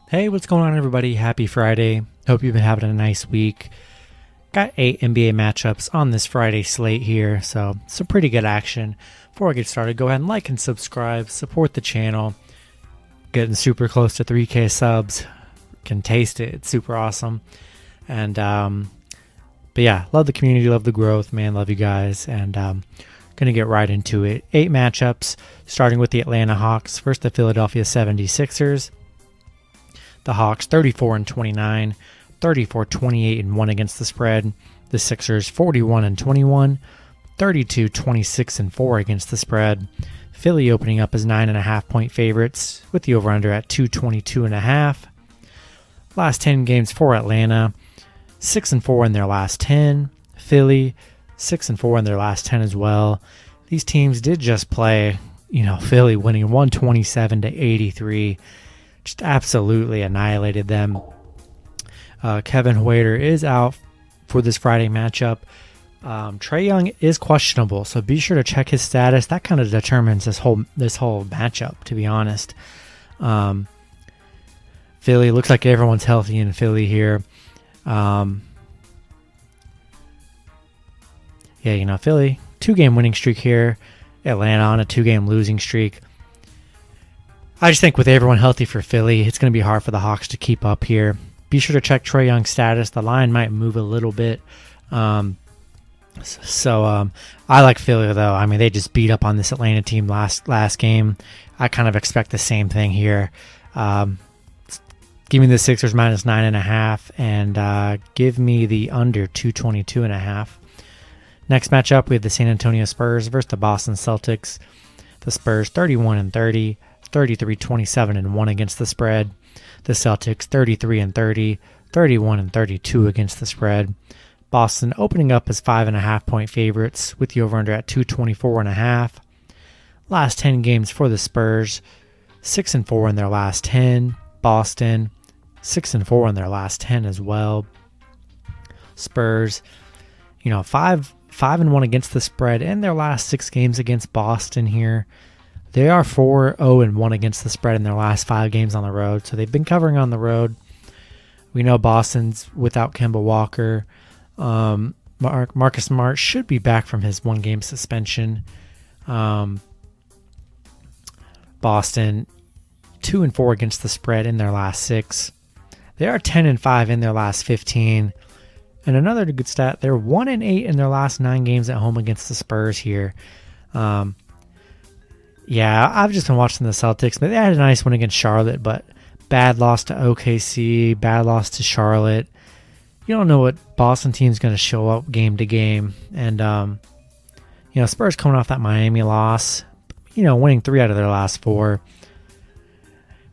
Hey, what's going on, everybody? Happy Friday. Hope you've been having a nice week. Got 8 NBA matchups on this Friday slate here, so some pretty good action. Before I get started, go ahead and like and subscribe, support the channel. Getting super close to 3K subs. Can taste it. It's super awesome. And, but yeah, love the community, love the growth, man. Love you guys. And, going to get right into it. 8 matchups, starting with the Atlanta Hawks. First, the Philadelphia 76ers. The Hawks 34-29, 34-28-1 against the spread. The Sixers 41-21, 32-26-4 against the spread. Philly opening up as 9.5-point favorites with the over/under at 222.5. Last 10 games for Atlanta, 6-4 in their last 10. Philly 6-4 in their last 10 as well. These teams did just play, Philly winning 127-83. Just absolutely annihilated them. Kevin Huerter is out for this Friday matchup. Trae Young is questionable, so be sure to check his status. That kind of determines this whole matchup, to be honest. Philly looks like everyone's healthy in Philly here. Philly 2-game winning streak here. Atlanta on a 2-game losing streak. I just think with everyone healthy for Philly, it's going to be hard for the Hawks to keep up here. Be sure to check Trae Young's status. The line might move a little bit. I like Philly, though. I mean, they just beat up on this Atlanta team last game. I kind of expect the same thing here. Give me the Sixers minus 9.5 and give me the under 222.5. Next matchup, we have the San Antonio Spurs versus the Boston Celtics. The Spurs 31-30. 33-27-1 against the spread. The Celtics 33-30, 31-32 against the spread. Boston opening up as 5.5-point favorites with the over/under at 224.5. Last 10 games for the Spurs, 6-4 in their last 10. Boston 6-4 in their last 10 as well. Spurs, 5-1 against the spread in their last 6 games against Boston here. They are 4-0-1 against the spread in their last 5 games on the road, so they've been covering on the road. We know Boston's without Kemba Walker. Marcus Smart should be back from his 1-game suspension. Boston 2-4 against the spread in their last 6. They are 10-5 in their last 15. And another good stat, they're 1-8 in their last 9 games at home against the Spurs here. Yeah, I've just been watching the Celtics, but they had a nice win against Charlotte, but bad loss to OKC, bad loss to Charlotte. You don't know what Boston team's going to show up game to game. And, Spurs coming off that Miami loss, winning 3 out of their last 4.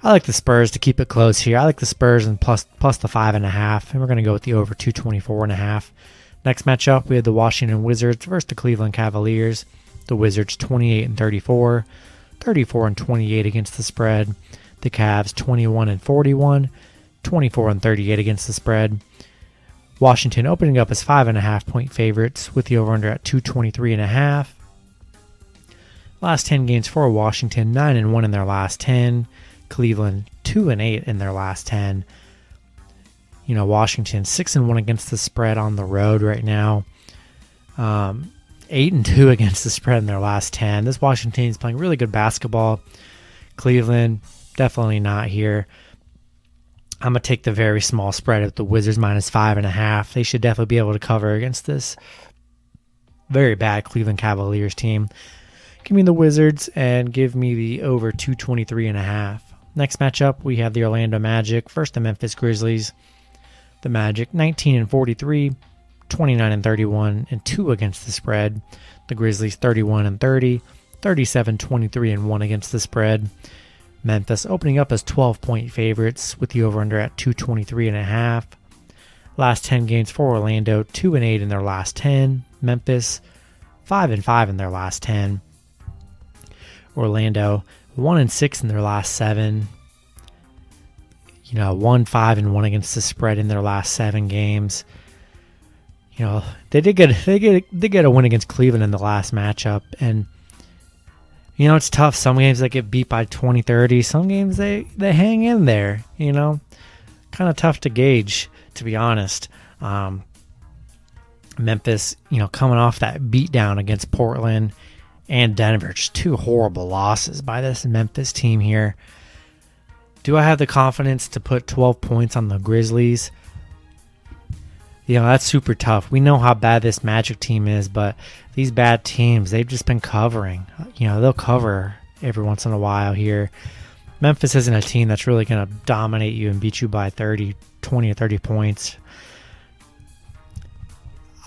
I like the Spurs to keep it close here. I like the Spurs and plus the 5.5, and we're going to go with the over 224.5. Next matchup, we have the Washington Wizards versus the Cleveland Cavaliers. The Wizards 28-34, 34-28 against the spread. The Cavs 21-41, 24-38 against the spread. Washington opening up as 5.5-point favorites with the over/under at 223.5. Last 10 games for Washington, 9-1 in their last 10. Cleveland 2-8 in their last 10. Washington 6-1 against the spread on the road right now. 8-2 against the spread in their last 10. This Washington team is playing really good basketball. Cleveland, definitely not here. I'm going to take the very small spread of the Wizards minus 5.5. They should definitely be able to cover against this very bad Cleveland Cavaliers team. Give me the Wizards and give me the over 223.5. Next matchup, we have the Orlando Magic versus the Memphis Grizzlies. The Magic 19-43. 29-31 and 2 against the spread. The Grizzlies 31-30, 37-23-1 against the spread. Memphis opening up as 12-point favorites with the over/under at 223.5. Last 10 games for Orlando, 2-8 in their last 10. Memphis 5-5 in their last 10. Orlando 1-6 in their last 7. 1-5-1 against the spread in their last 7 games. They did get a win against Cleveland in the last matchup, and It's tough. Some games they get beat by 20, 30. Some games they hang in there, Kind of tough to gauge, to be honest. Memphis, coming off that beatdown against Portland and Denver. Just two horrible losses by this Memphis team here. Do I have the confidence to put 12 points on the Grizzlies? That's super tough. We know how bad this Magic team is, but these bad teams, they've just been covering. They'll cover every once in a while here. Memphis isn't a team that's really going to dominate you and beat you by 20 or 30 points.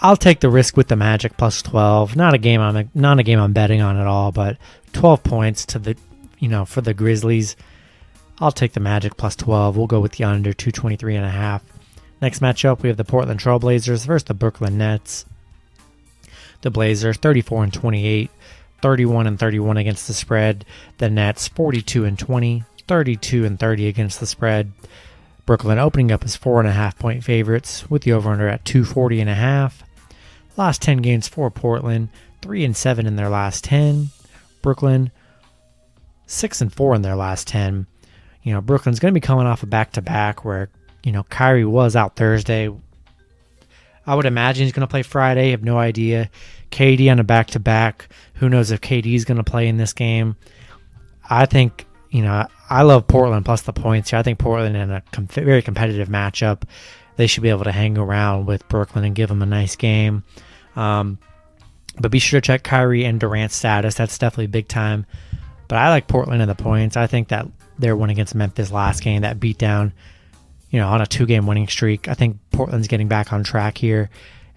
I'll take the risk with the Magic plus 12. Not a game I'm betting on at all, but 12 points to the for the Grizzlies. I'll take the Magic plus 12. We'll go with the under 223.5. Next matchup, we have the Portland Trail Blazers versus the Brooklyn Nets. The Blazers 34-28, 31-31 against the spread. The Nets 42-20, 32-30 against the spread. Brooklyn opening up as 4.5 point favorites with the over/under at 240.5. Last 10 games for Portland, 3-7 in their last 10. Brooklyn 6-4 in their last 10. Brooklyn's going to be coming off a back-to-back where Kyrie was out Thursday. I would imagine he's going to play Friday. I have no idea. KD on a back-to-back. Who knows if KD is going to play in this game? I think, I love Portland plus the points here. I think Portland in a very competitive matchup. They should be able to hang around with Brooklyn and give them a nice game. But be sure to check Kyrie and Durant's status. That's definitely big time. But I like Portland in the points. I think that their win against Memphis last game, that beatdown, on a 2-game winning streak. I think Portland's getting back on track here,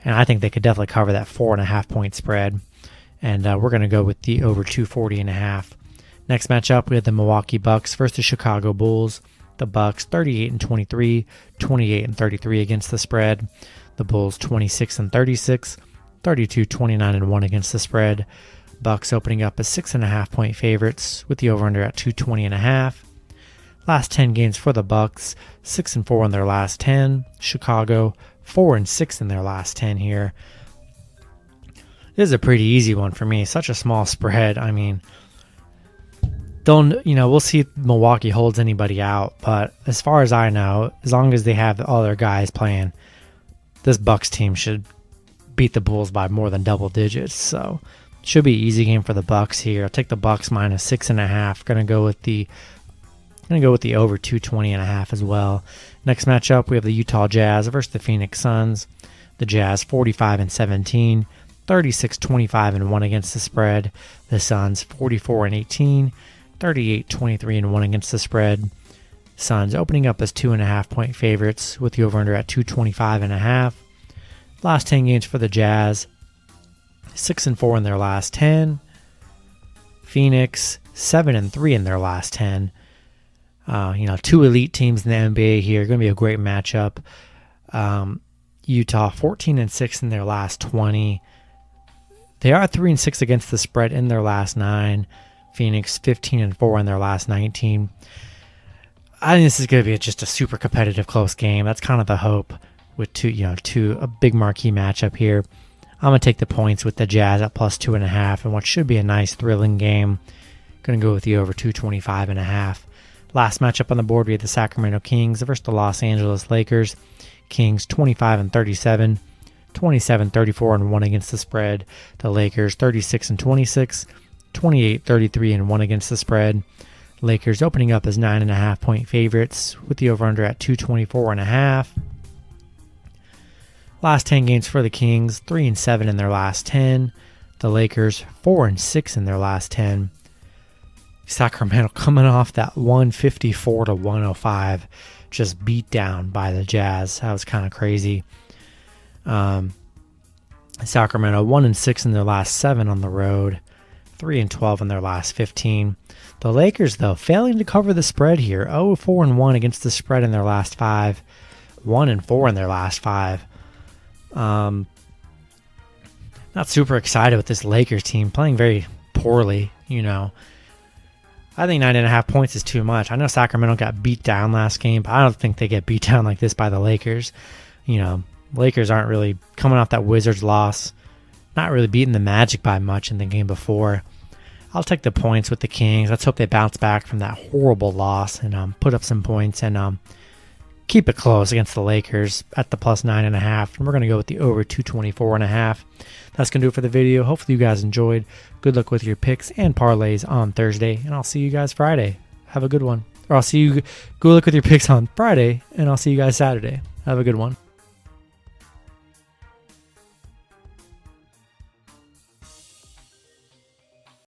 and I think they could definitely cover that 4.5 point spread. And we're going to go with the over 240.5. Next matchup, we have the Milwaukee Bucks versus the Chicago Bulls. The Bucks 38-23, 28-33 against the spread. The Bulls 26-36, 32-29-1 against the spread. Bucks opening up as 6.5 point favorites with the over/under at 220.5. Last 10 games for the Bucks, 6-4 in their last 10. Chicago 4-6 in their last 10 here. This is a pretty easy one for me. Such a small spread. I mean, we'll see if Milwaukee holds anybody out, but as far as I know, as long as they have all their guys playing, this Bucks team should beat the Bulls by more than double digits. So should be an easy game for the Bucks here. I'll take the Bucks minus 6.5. Gonna go with the over 220.5 as well. Next matchup, we have the Utah Jazz versus the Phoenix Suns. The Jazz 45-17, 36-25-1 against the spread. The Suns 44-18, 38-23-1 against the spread. Suns opening up as 2.5 point favorites with the over/under at 225.5. Last 10 games for the Jazz, 6-4 in their last 10. Phoenix 7-3 in their last 10. Two elite teams in the NBA here. Going to be a great matchup. Utah 14-6 in their last 20. They are 3-6 against the spread in their last 9. Phoenix 15-4 in their last 19. I think this is going to be just a super competitive, close game. That's kind of the hope with a big marquee matchup here. I'm going to take the points with the Jazz at plus 2.5 and what should be a nice, thrilling game. Going to go with the over 225.5. Last matchup on the board, we have the Sacramento Kings versus the Los Angeles Lakers. Kings 25-37, 27-34-1 against the spread. The Lakers 36-26, 28-33-1 against the spread. Lakers opening up as 9.5 point favorites with the over/under at 224.5. Last 10 games for the Kings, 3-7 in their last 10. The Lakers 4-6 in their last 10. Sacramento coming off that 154-105 just beat down by the Jazz. That was kind of crazy. Sacramento 1-6 in their last 7 on the road, 3-12 in their last 15. The Lakers, though, failing to cover the spread here. 0-4-1 against the spread in their last 5. 1-4 in their last 5. Not super excited with this Lakers team playing very poorly, I think 9.5 points is too much. I know Sacramento got beat down last game, but I don't think they get beat down like this by the Lakers. Lakers aren't really coming off that Wizards loss, not really beating the Magic by much in the game before. I'll take the points with the Kings. Let's hope they bounce back from that horrible loss and put up some points and keep it close against the Lakers at the plus 9.5. And we're going to go with the over 224.5. That's going to do it for the video. Hopefully you guys enjoyed. Good luck with your picks and parlays on Thursday, and I'll see you guys Friday. Have a good one. Or I'll see you. Good luck with your picks on Friday, and I'll see you guys Saturday. Have a good one.